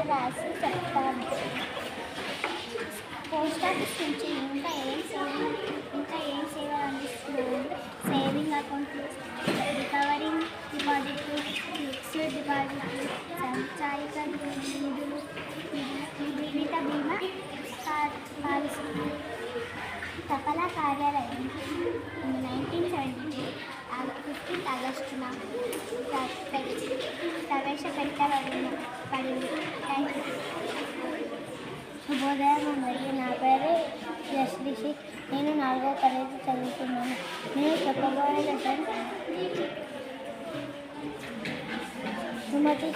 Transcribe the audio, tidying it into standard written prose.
రాసి చెప్తాను. Post office నుంచి ఇంకా ఏం సేవలు అందిస్తున్నాను? సేవింగ్ అకౌంట్లు, రికవరింగ్ డిపాజిట్లు, ఫిక్స్డ్ డిపాజిట్లు, సంచాయిక నిధులు, జీవిత బీమా పాలసీలు. తపాలా కార్యాలయం 1972 15 ఆగస్టున ప్రవేశపెట్టబడింది. శుభోదయం అందరికీ. నా పేరు యశ్రిషి. నేను 4వ తరగతి చదువుతున్నాను. నేను చెప్పబోయే లెసన్ సుమతి